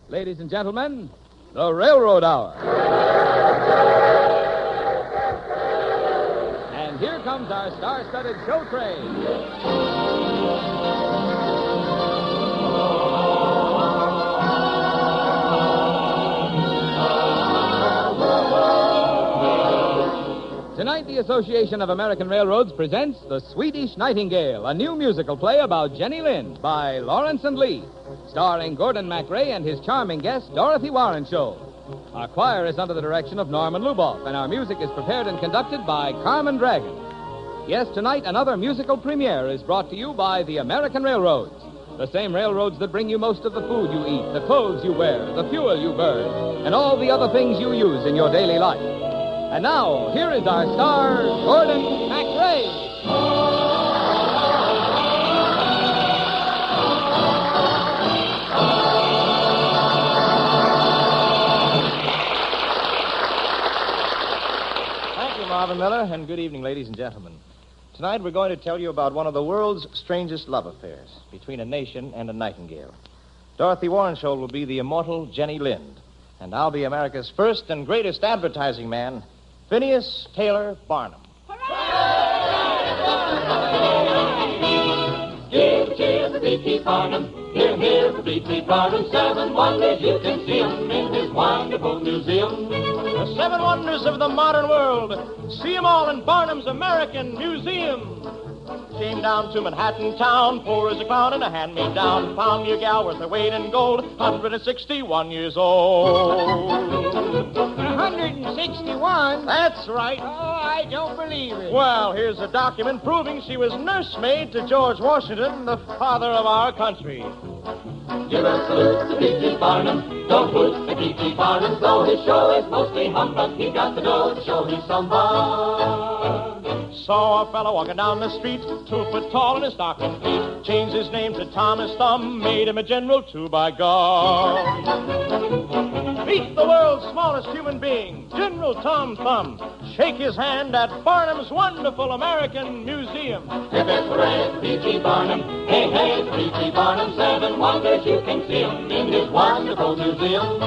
Ladies and gentlemen, the Railroad Hour. And here comes our star-studded show train. Tonight, the Association of American Railroads presents The Swedish Nightingale, a new musical play about Jenny Lind by Lawrence and Lee, starring Gordon MacRae and his charming guest, Dorothy Warrenshow. Our choir is under the direction of Norman Luboff, and our music is prepared and conducted by Carmen Dragon. Yes, tonight, another musical premiere is brought to you by the American Railroads, the same railroads that bring you most of the food you eat, the clothes you wear, the fuel you burn, and all the other things you use in your daily life. And now, here is our star, Gordon MacRae. Thank you, Marvin Miller, and good evening, ladies and gentlemen. Tonight we're going to tell you about one of the world's strangest love affairs between a nation and a nightingale. Dorothy Warrenshow will be the immortal Jenny Lind, and I'll be America's first and greatest advertising man, Phineas Taylor Barnum. Give cheers to B.T. Barnum. Hear, hear for B.T. Barnum. 7 wonders you can see him in his wonderful museum. The 7 wonders of the modern world. See them all in Barnum's American Museum. Came down to Manhattan town, poor as a clown and a hand-me-down. Found me a gal worth her weight in gold, 161 years old. 161? That's right. Oh, I don't believe it. Well, here's a document proving she was nursemaid to George Washington, the father of our country. Give a salute to B.T. Barnum. Don't hoot at B.T. Barnum, though his show is mostly humbug. He's got the dough to show he's some bug. Saw a fellow walking down the street, 2 foot tall in his stocking feet. Changed his name to Thomas Thumb, made him a general too, by God. Meet the world's smallest human being, General Tom Thumb. Shake his hand at Barnum's wonderful American Museum. Hip, hip, hooray, B.T. Barnum. Hey, hey, B.T. Barnum. 7 wonders you can see him in his wonderful museum.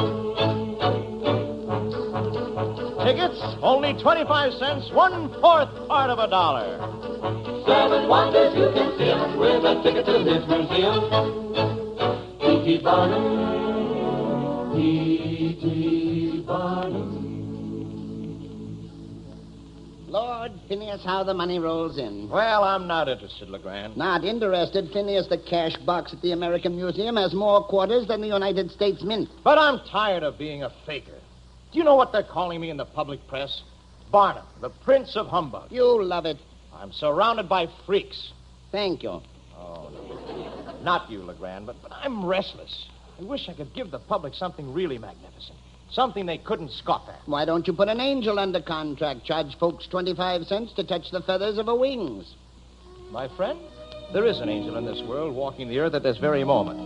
Tickets, only 25 cents, 1/4 part of $1. 7 wonders you can see him with a ticket to his museum. P.T. Barnum, P.T. Barnum. Lord, Phineas, how the money rolls in. Well, I'm not interested, Legrand. Not interested, Phineas. The cash box at the American Museum has more quarters than the United States Mint. But I'm tired of being a faker. Do you know what they're calling me in the public press? Barnum, the Prince of Humbug. You love it. I'm surrounded by freaks. Thank you. Oh, no. Not you, Legrand, but I'm restless. I wish I could give the public something really magnificent. Something they couldn't scoff at. Why don't you put an angel under contract? Charge folks 25 cents to touch the feathers of her wings. My friend, there is an angel in this world walking the earth at this very moment.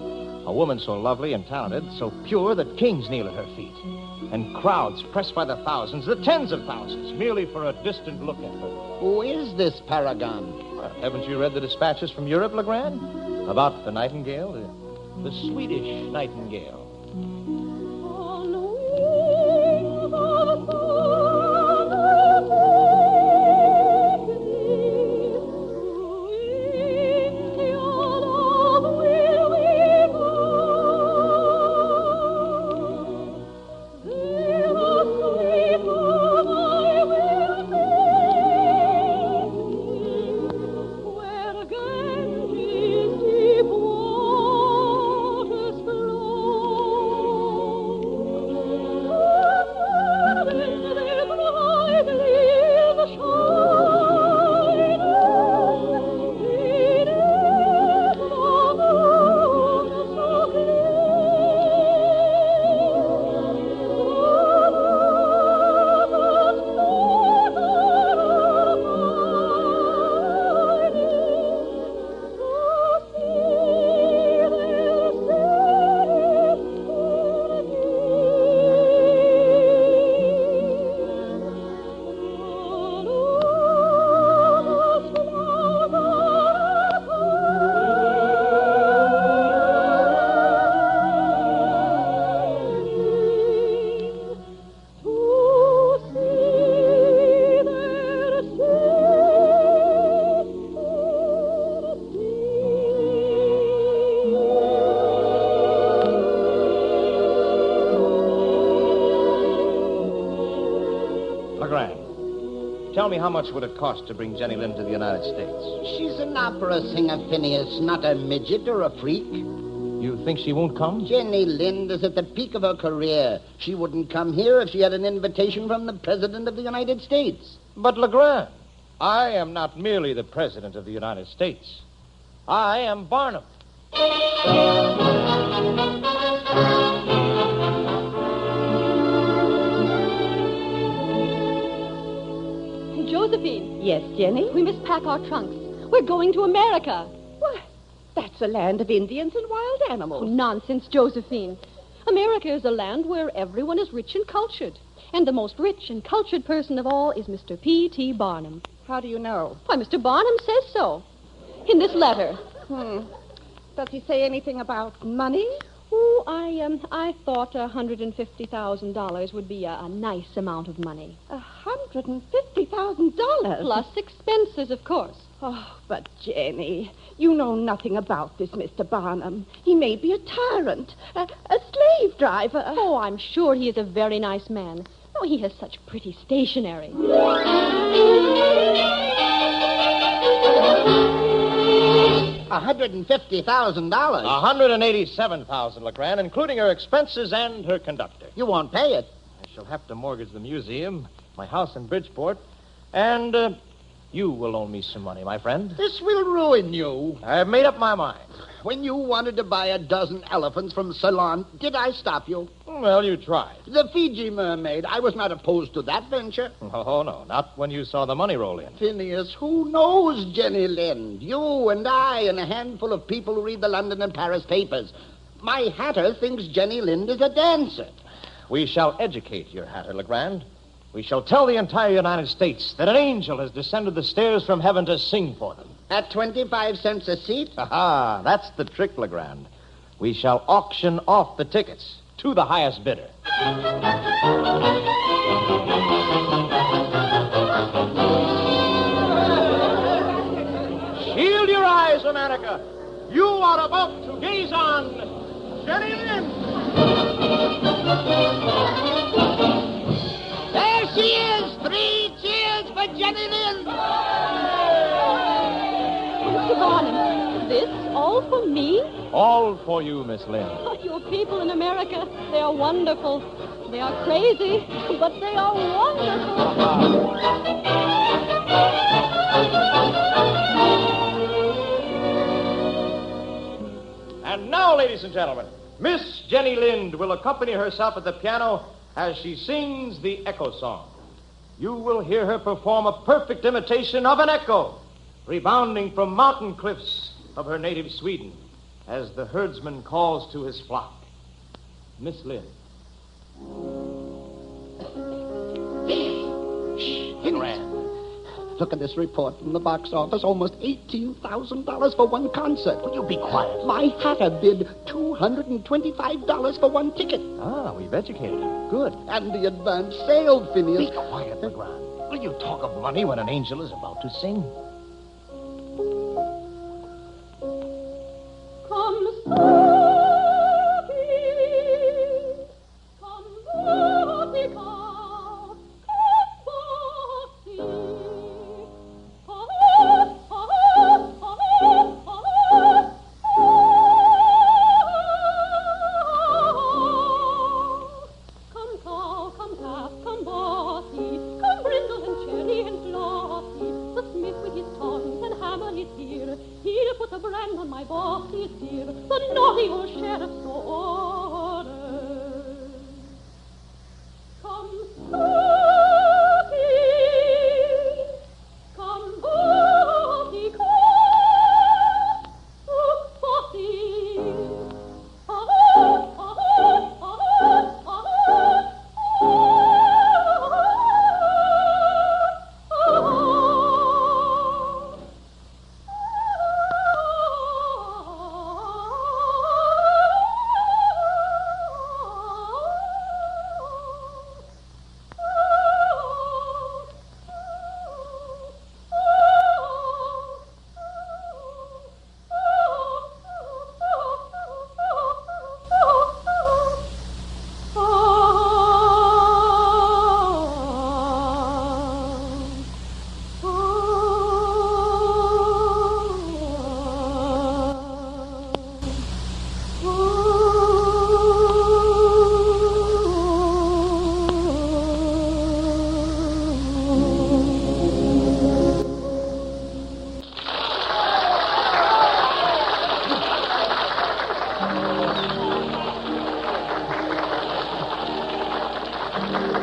A woman so lovely and talented, so pure that kings kneel at her feet. And crowds pressed by the thousands, the tens of thousands, merely for a distant look at her. Who is this paragon? Well, haven't you read the dispatches from Europe, Legrand? About the Nightingale, the Swedish Nightingale. Tell me, how much would it cost to bring Jenny Lind to the United States? She's an opera singer, Phineas, not a midget or a freak. You think she won't come? Jenny Lind is at the peak of her career. She wouldn't come here if she had an invitation from the President of the United States. But, Legrand, I am not merely the President of the United States. I am Barnum. Josephine. Yes, Jenny? We must pack our trunks. We're going to America. What? That's a land of Indians and wild Oh, animals. nonsense, Josephine. America is a land where everyone is rich and cultured. And the most rich and cultured person of all is Mr. P.T. Barnum. How do you know? Why, Mr. Barnum says so. In this letter. Does he say anything about money? Oh, I thought $150,000 would be a nice amount of money. $150,000? Plus expenses, of course. Oh, but Jenny, you know nothing about this Mr. Barnum. He may be a tyrant, a slave driver. Oh, I'm sure he is a very nice man. Oh, he has such pretty stationery. $150,000. $187,000, Legrand, including her expenses and her conductor. You won't pay it. I shall have to mortgage the museum, my house in Bridgeport, and you will loan me some money, my friend. This will ruin you. I've made up my mind. When you wanted to buy a dozen elephants from Ceylon, did I stop you? Well, you tried. The Fiji mermaid. I was not opposed to that venture. Oh, no, not when you saw the money roll in. Phineas, who knows Jenny Lind? You and I and a handful of people who read the London and Paris papers. My hatter thinks Jenny Lind is a dancer. We shall educate your hatter, Legrand. We shall tell the entire United States that an angel has descended the stairs from heaven to sing for them. At 25 cents a seat? Aha, that's the trick, Legrand. We shall auction off the tickets to the highest bidder. Shield your eyes, America. You are about to gaze on Jenny Lind. There she is! 3 cheers for Jenny Lind! Mr. Barnum, this all for me? All for you, Miss Lind. Oh, your people in America, they are wonderful. They are crazy, but they are wonderful. And now, ladies and gentlemen, Miss Jenny Lind will accompany herself at the piano as she sings the Echo Song. You will hear her perform a perfect imitation of an echo, rebounding from mountain cliffs of her native Sweden, as the herdsman calls to his flock. Miss Lind. Grand. Look at this report from the box office. Almost $18,000 for one concert. Will you be quiet? My hatter bid $225 for one ticket. Ah, we've educated her. Good. And the advance sale, Phineas. Be quiet, Legrand. Will you talk of money when an angel is about to sing? Come Come Bossy, come Brindle and Cherry and Flossie, the smith with his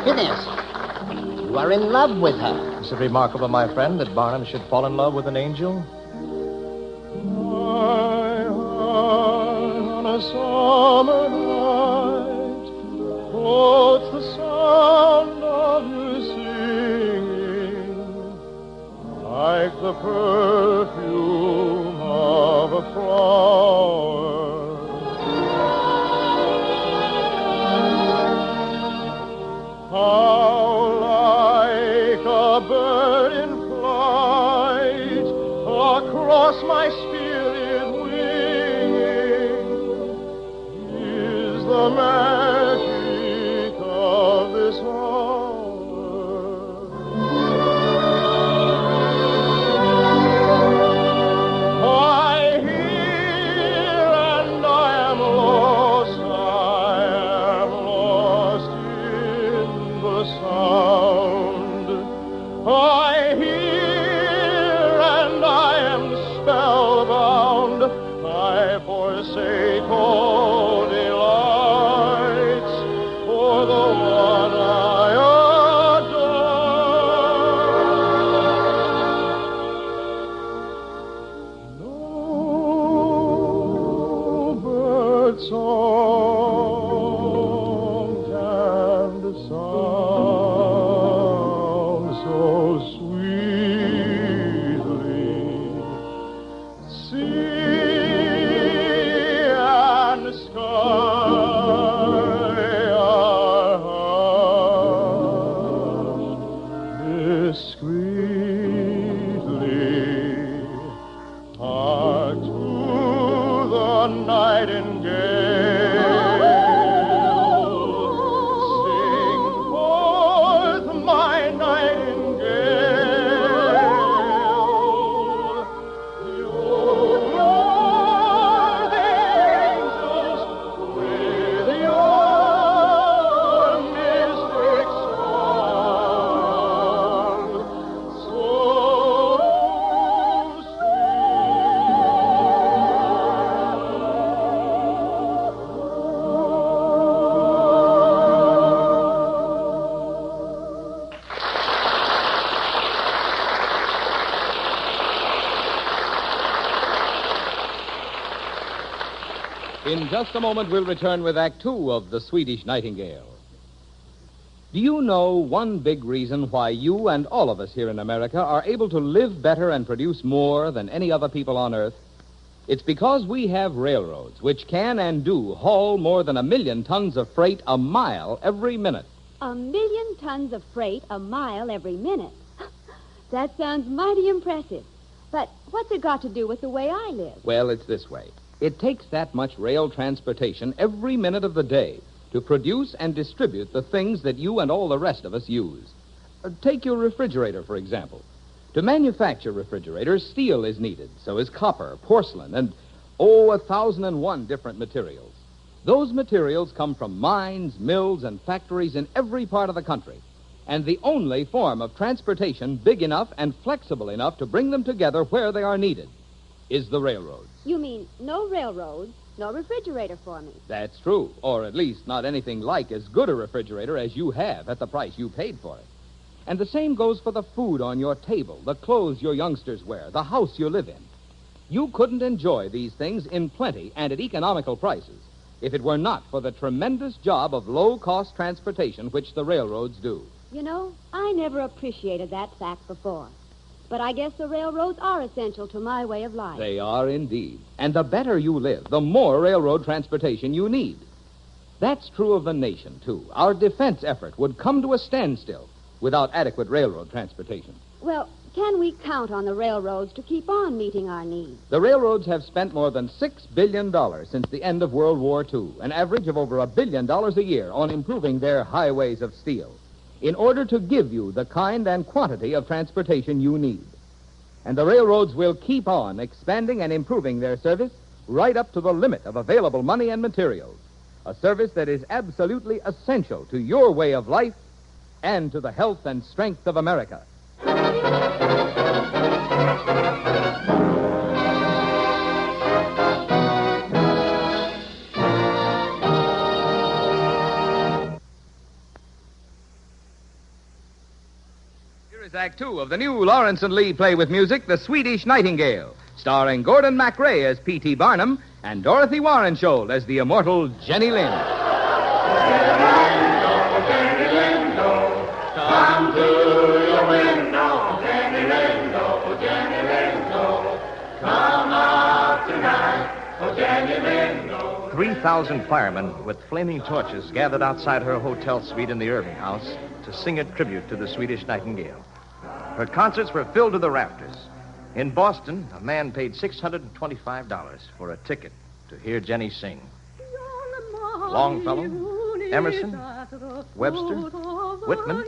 happiness. You are in love with her. Is it remarkable, my friend, that Barnum should fall in love with an angel? On a summer night, floats the sound of you singing, like the perfume of a flower. How like a bird in flight across my spirit winging is the magic of this hour. I hear and I am lost in the sound. I hear and I am spellbound. I forsake all delights for the one I adore. No bird song can sound so sweetly. Sea and sky are hushed discreetly. Hark to the nightingale. Sing forth, my nightingale. You're the angels with your mystic song. So In just a moment, we'll return with Act Two of The Swedish Nightingale. Do you know one big reason why you and all of us here in America are able to live better and produce more than any other people on Earth? It's because we have railroads, which can and do haul more than 1 million tons of freight a mile every minute. 1 million tons of freight a mile every minute. That sounds mighty impressive. But what's it got to do with the way I live? Well, it's this way. It takes that much rail transportation every minute of the day to produce and distribute the things that you and all the rest of us use. Take your refrigerator, for example. To manufacture refrigerators, steel is needed. So is copper, porcelain, and, 1,001 different materials. Those materials come from mines, mills, and factories in every part of the country. And the only form of transportation big enough and flexible enough to bring them together where they are needed is the railroads. You mean no railroads, no refrigerator for me? That's true, or at least not anything like as good a refrigerator as you have at the price you paid for it. And the same goes for the food on your table, the clothes your youngsters wear, the house you live in. You couldn't enjoy these things in plenty and at economical prices if it were not for the tremendous job of low-cost transportation which the railroads do. You know, I never appreciated that fact before. But I guess the railroads are essential to my way of life. They are indeed. And the better you live, the more railroad transportation you need. That's true of the nation, too. Our defense effort would come to a standstill without adequate railroad transportation. Well, can we count on the railroads to keep on meeting our needs? The railroads have spent more than $6 billion since the end of World War II, an average of over $1 billion a year on improving their highways of steel, in order to give you the kind and quantity of transportation you need. And the railroads will keep on expanding and improving their service right up to the limit of available money and materials, a service that is absolutely essential to your way of life and to the health and strength of America. Act Two of the new Lawrence and Lee play with music, The Swedish Nightingale, starring Gordon MacRae as P.T. Barnum and Dorothy Warrensholt as the immortal Jenny Lind. Jenny Lindo, come to your window. Jenny Lindo, Jenny Lindo, come out tonight. Oh, Jenny Lindo. 3,000 firemen with flaming torches gathered outside her hotel suite in the Irving House to sing a tribute to the Swedish Nightingale. Her concerts were filled to the rafters. In Boston, a man paid $625 for a ticket to hear Jenny sing. Longfellow, Emerson, Webster, Whitman,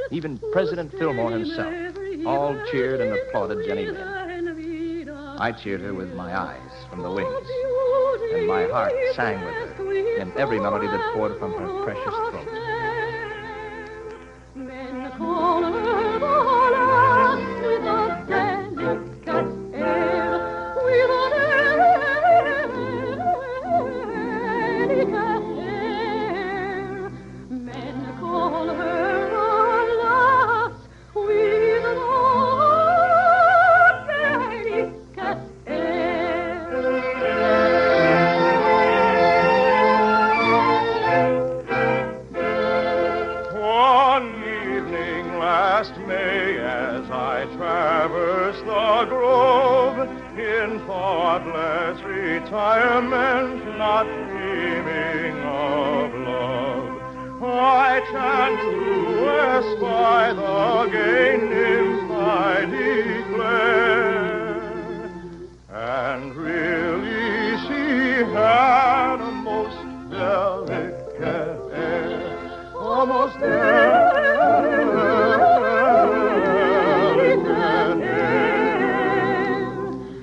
even President Fillmore himself all cheered and applauded Jenny Lind. I cheered her with my eyes from the wings, and my heart sang with her in every melody that poured from her precious throat. Retirement, not dreaming of love, I chant to espy the gay nymph I declare, and really she had a most delicate air, a most delicate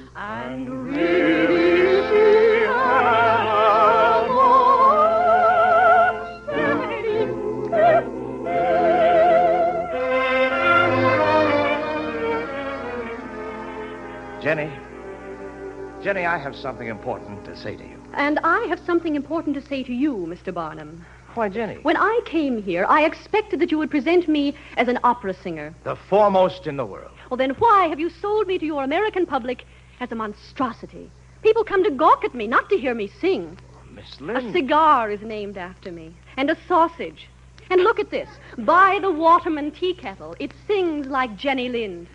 air, and really Jenny, I have something important to say to you. And I have something important to say to you, Mr. Barnum. Why, Jenny? When I came here, I expected that you would present me as an opera singer. The foremost in the world. Well, then why have you sold me to your American public as a monstrosity? People come to gawk at me, not to hear me sing. Oh, Miss Lind. A cigar is named after me, and a sausage. And look at this. By the Waterman tea kettle, it sings like Jenny Lind.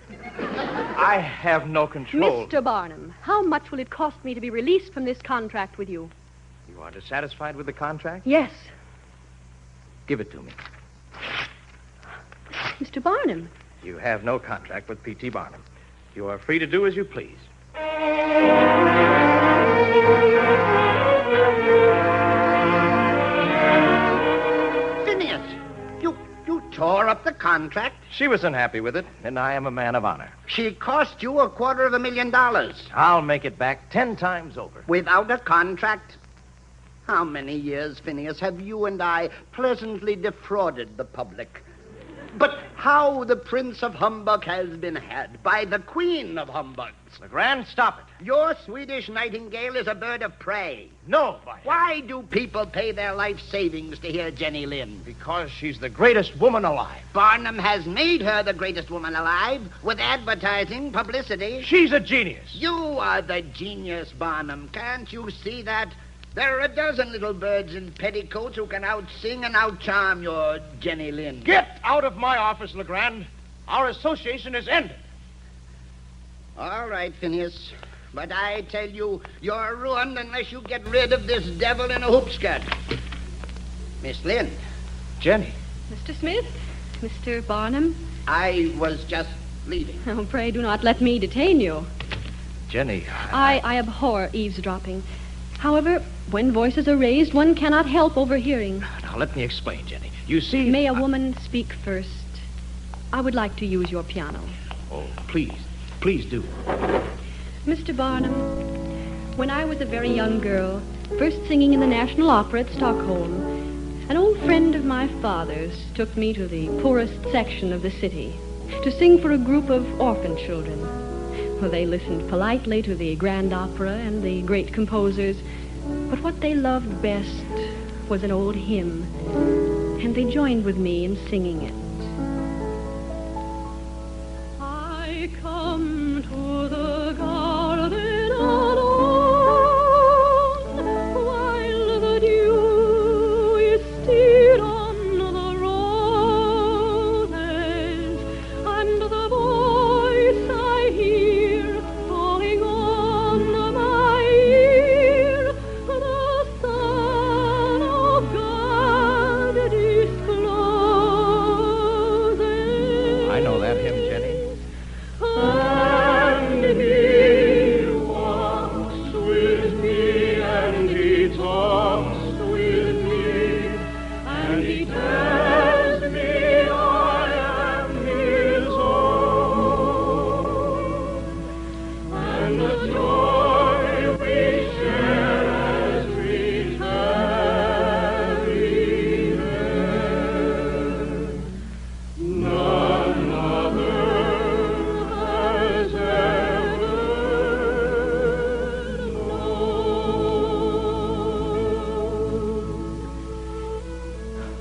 I have no control. Mr. Barnum, how much will it cost me to be released from this contract with you? You are dissatisfied with the contract? Yes. Give it to me. Mr. Barnum. You have no contract with P.T. Barnum. You are free to do as you please. You tore up the contract. She was unhappy with it, and I am a man of honor. She cost you $250,000. I'll make it back 10 times over. Without a contract? How many years, Phineas, have you and I pleasantly defrauded the public? But how the Prince of Humbug has been had by the Queen of Humbugs. LeGrand, stop it. Your Swedish Nightingale is a bird of prey. No, Why do people pay their life savings to hear Jenny Lind? Because she's the greatest woman alive. Barnum has made her the greatest woman alive with advertising, publicity. She's a genius. You are the genius, Barnum. Can't you see that? There are a dozen little birds in petticoats who can out-sing and out-charm your Jenny Lind. Get out of my office, LeGrand. Our association is ended. All right, Phineas. But I tell you, you're ruined unless you get rid of this devil in a hoop skirt. Miss Lind. Jenny. Mr. Smith? Mr. Barnum? I was just leaving. Oh, pray do not let me detain you. Jenny, I abhor eavesdropping. However, when voices are raised, one cannot help overhearing. Now, let me explain, Jenny. You see... May a woman speak first? I would like to use your piano. Oh, please. Please do. Mr. Barnum, when I was a very young girl, first singing in the National Opera at Stockholm, an old friend of my father's took me to the poorest section of the city to sing for a group of orphan children. Well, they listened politely to the grand opera and the great composers, but what they loved best was an old hymn, and they joined with me in singing it.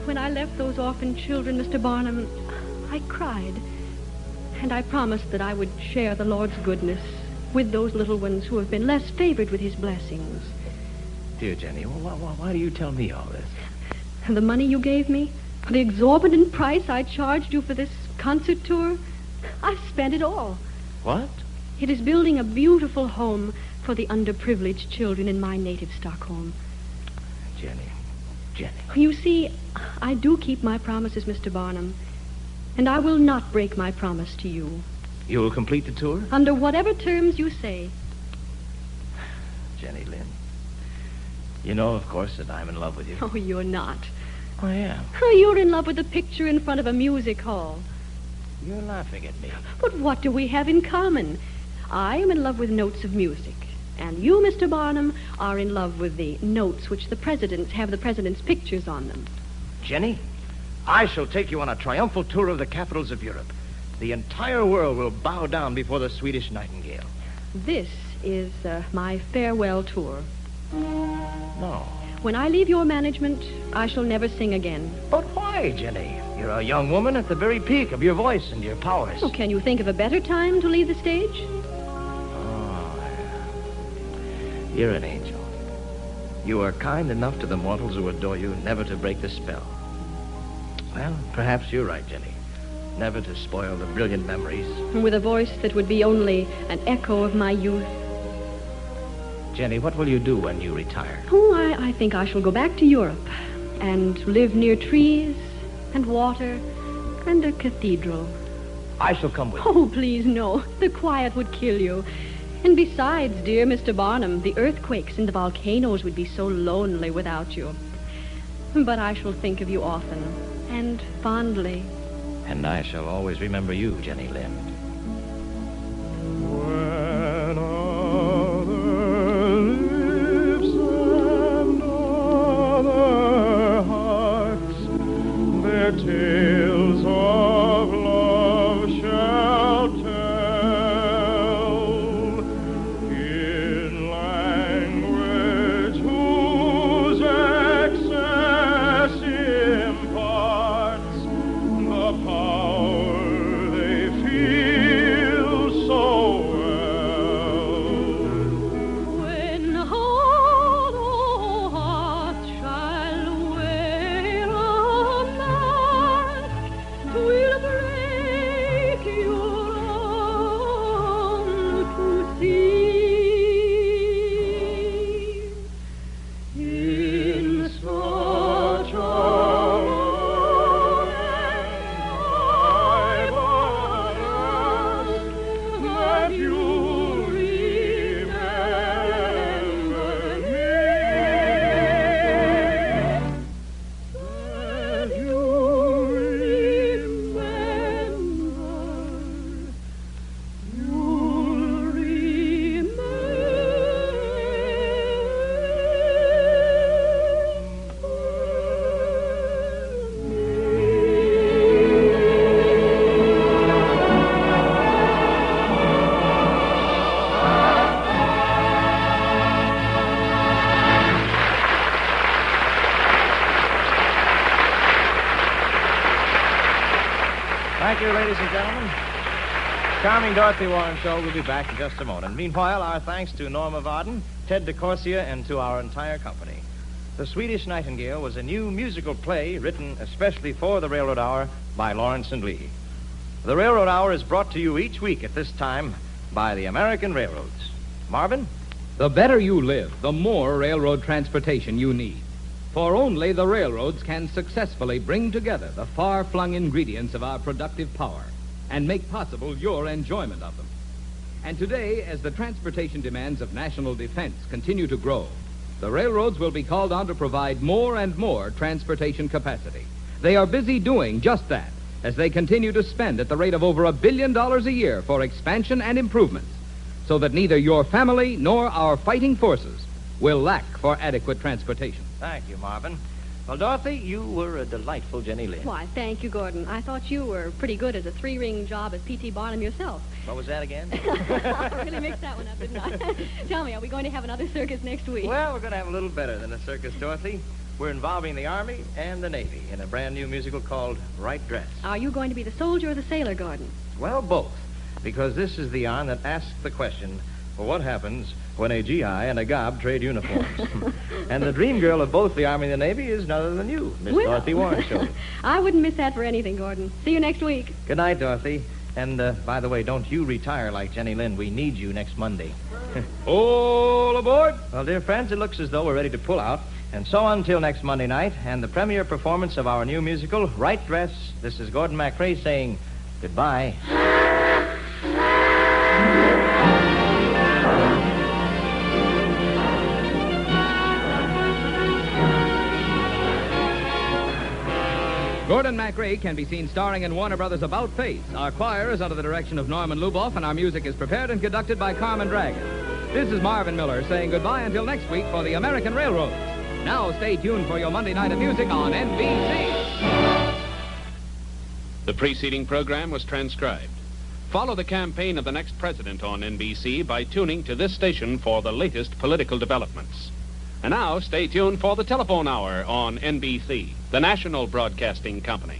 When I left those orphan children, Mr. Barnum, I cried. And I promised that I would share the Lord's goodness with those little ones who have been less favored with his blessings. Dear Jenny, why do you tell me all this? And the money you gave me, the exorbitant price I charged you for this concert tour, I've spent it all. What? It is building a beautiful home for the underprivileged children in my native Stockholm. Jenny. You see, I do keep my promises, Mr. Barnum, and I will not break my promise to you. You will complete the tour? Under whatever terms you say. Jenny Lynn, you know, of course, that I'm in love with you. Oh, you're not. I am. Oh, you're in love with the picture in front of a music hall. You're laughing at me. But what do we have in common? I am in love with notes of music. And you, Mr. Barnum, are in love with the notes which the presidents have the president's pictures on them. Jenny, I shall take you on a triumphal tour of the capitals of Europe. The entire world will bow down before the Swedish Nightingale. This is my farewell tour. No. When I leave your management, I shall never sing again. But why, Jenny? You're a young woman at the very peak of your voice and your powers. Oh, can you think of a better time to leave the stage? You're an angel. You are kind enough to the mortals who adore you never to break the spell. Well, perhaps you're right, Jenny. Never to spoil the brilliant memories. With a voice that would be only an echo of my youth. Jenny, what will you do when you retire? Oh, I think I shall go back to Europe and live near trees and water and a cathedral. I shall come with you. Oh, please, no. The quiet would kill you. And besides, dear Mr. Barnum, the earthquakes and the volcanoes would be so lonely without you. But I shall think of you often and fondly. And I shall always remember you, Jenny Lynn. When other lips and other hearts their tales of love shall tell in language whose excess imparts the power they feel so well. When hollow hearts shall wear a mask, 'twill break your own to see. In such a moment I but ask that you remember me. That you Thank you, ladies and gentlemen. Charming Dorothy Warren Show will be back in just a moment. Meanwhile, our thanks to Norma Varden, Ted DeCorsia, and to our entire company. The Swedish Nightingale was a new musical play written especially for the Railroad Hour by Lawrence and Lee. The Railroad Hour is brought to you each week at this time by the American Railroads. Marvin? The better you live, the more railroad transportation you need. For only the railroads can successfully bring together the far-flung ingredients of our productive power and make possible your enjoyment of them. And today, as the transportation demands of national defense continue to grow, the railroads will be called on to provide more and more transportation capacity. They are busy doing just that as they continue to spend at the rate of over $1 billion a year for expansion and improvements, so that neither your family nor our fighting forces will lack for adequate transportation. Thank you, Marvin. Well, Dorothy, you were a delightful Jenny Lynn. Why, thank you, Gordon. I thought you were pretty good as a three-ring job as P.T. Barnum yourself. What was that again? I really mixed that one up, didn't I? Tell me, are we going to have another circus next week? Well, we're going to have a little better than a circus, Dorothy. We're involving the Army and the Navy in a brand new musical called Right Dress. Are you going to be the soldier or the sailor, Gordon? Well, both. Because this is the yarn that asks the question, well, what happens when a GI and a GOB trade uniforms? And the dream girl of both the Army and the Navy is none other than you, Miss Dorothy Warrenshire. I wouldn't miss that for anything, Gordon. See you next week. Good night, Dorothy. And, by the way, don't you retire like Jenny Lind. We need you next Monday. All aboard. Well, dear friends, it looks as though we're ready to pull out. And so until next Monday night and the premiere performance of our new musical, Right Dress, this is Gordon MacRae saying goodbye. Gordon MacRae can be seen starring in Warner Brothers' About Face. Our choir is under the direction of Norman Luboff, and our music is prepared and conducted by Carmen Dragon. This is Marvin Miller saying goodbye until next week for the American Railroads. Now stay tuned for your Monday Night of Music on NBC. The preceding program was transcribed. Follow the campaign of the next president on NBC by tuning to this station for the latest political developments. And now, stay tuned for the telephone hour on NBC, the national broadcasting company.